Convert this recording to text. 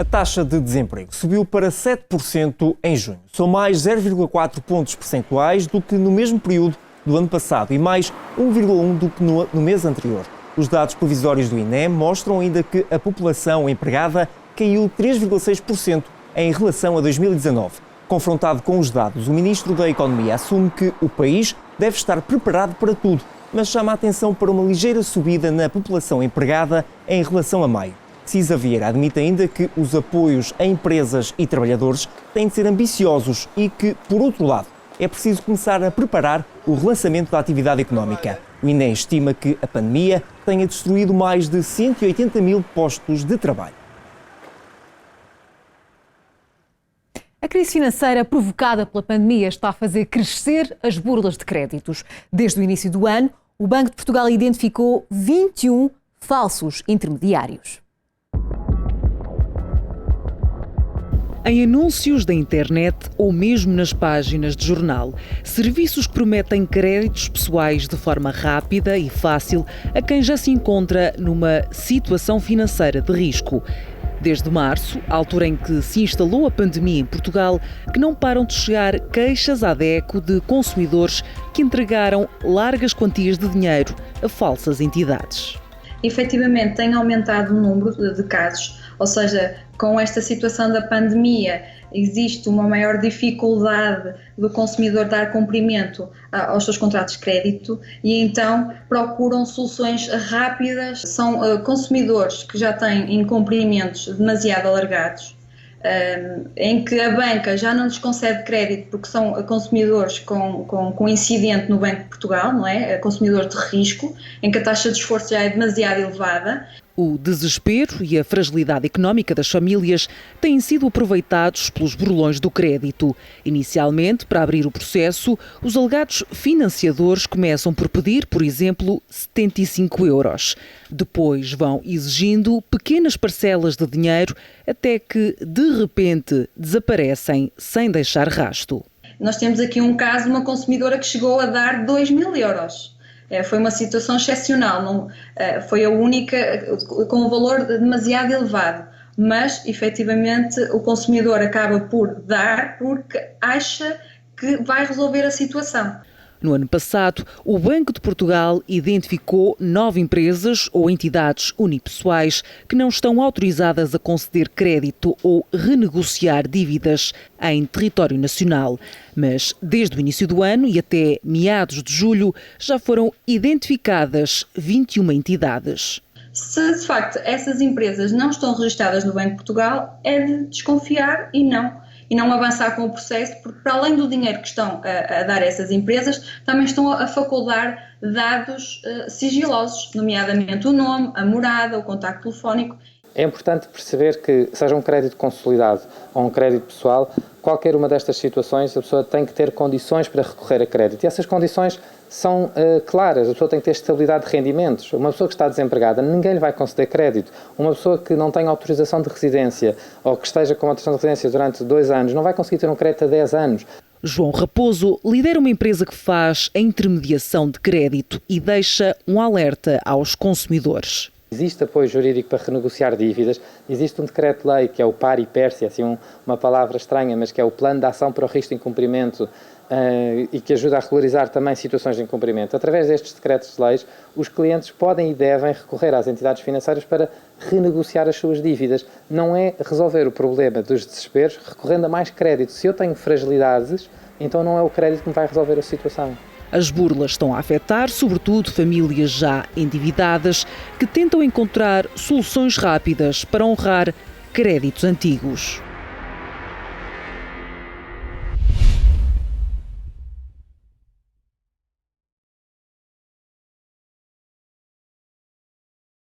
A taxa de desemprego subiu para 7% em junho. São mais 0,4 pontos percentuais do que no mesmo período do ano passado e mais 1,1 do que no mês anterior. Os dados provisórios do INE mostram ainda que a população empregada caiu 3,6% em relação a 2019. Confrontado com os dados, o Ministro da Economia assume que o país deve estar preparado para tudo, mas chama a atenção para uma ligeira subida na população empregada em relação a maio. Cisa Vieira admite ainda que os apoios a empresas e trabalhadores têm de ser ambiciosos e que, por outro lado, é preciso começar a preparar o relançamento da atividade económica. O INE estima que a pandemia tenha destruído mais de 180 mil postos de trabalho. A crise financeira provocada pela pandemia está a fazer crescer as burlas de créditos. Desde o início do ano, o Banco de Portugal identificou 21 falsos intermediários. Em anúncios da internet ou mesmo nas páginas de jornal, serviços que prometem créditos pessoais de forma rápida e fácil a quem já se encontra numa situação financeira de risco. Desde março, a altura em que se instalou a pandemia em Portugal, que não param de chegar queixas à DECO de consumidores que entregaram largas quantias de dinheiro a falsas entidades. Efetivamente tem aumentado o número de casos, ou seja, com esta situação da pandemia existe uma maior dificuldade do consumidor dar cumprimento aos seus contratos de crédito e então procuram soluções rápidas. São consumidores que já têm incumprimentos demasiado alargados, em que a banca já não lhes concede crédito porque são consumidores com incidente no Banco de Portugal, não é? Consumidores de risco, em que a taxa de esforço já é demasiado elevada. O desespero e a fragilidade económica das famílias têm sido aproveitados pelos burlões do crédito. Inicialmente, para abrir o processo, os alegados financiadores começam por pedir, por exemplo, 75 euros. Depois vão exigindo pequenas parcelas de dinheiro até que, de repente, desaparecem sem deixar rasto. Nós temos aqui um caso de uma consumidora que chegou a dar 2.000 euros. Foi uma situação excepcional, foi a única com um valor demasiado elevado, mas efetivamente o consumidor acaba por dar porque acha que vai resolver a situação. No ano passado, o Banco de Portugal identificou 9 empresas ou entidades unipessoais que não estão autorizadas a conceder crédito ou renegociar dívidas em território nacional. Mas, desde o início do ano e até meados de julho, já foram identificadas 21 entidades. Se, de facto, essas empresas não estão registadas no Banco de Portugal, é de desconfiar e não avançar com o processo, porque para além do dinheiro que estão a dar a essas empresas, também estão a facultar dados sigilosos, nomeadamente o nome, a morada, o contacto telefónico. É importante perceber que, seja um crédito consolidado ou um crédito pessoal, qualquer uma destas situações a pessoa tem que ter condições para recorrer a crédito. E essas condições são claras, a pessoa tem que ter estabilidade de rendimentos. Uma pessoa que está desempregada, ninguém lhe vai conceder crédito. Uma pessoa que não tem autorização de residência ou que esteja com autorização de residência durante 2 anos, não vai conseguir ter um crédito a 10 anos. João Raposo lidera uma empresa que faz a intermediação de crédito e deixa um alerta aos consumidores. Existe apoio jurídico para renegociar dívidas, existe um decreto-lei que é o PAR e PERSE, assim uma palavra estranha, mas que é o Plano de Ação para o Risco de Incumprimento e que ajuda a regularizar também situações de incumprimento. Através destes decretos-leis, os clientes podem e devem recorrer às entidades financeiras para renegociar as suas dívidas. Não é resolver o problema dos desesperos recorrendo a mais crédito. Se eu tenho fragilidades, então não é o crédito que me vai resolver a situação. As burlas estão a afetar, sobretudo, famílias já endividadas que tentam encontrar soluções rápidas para honrar créditos antigos.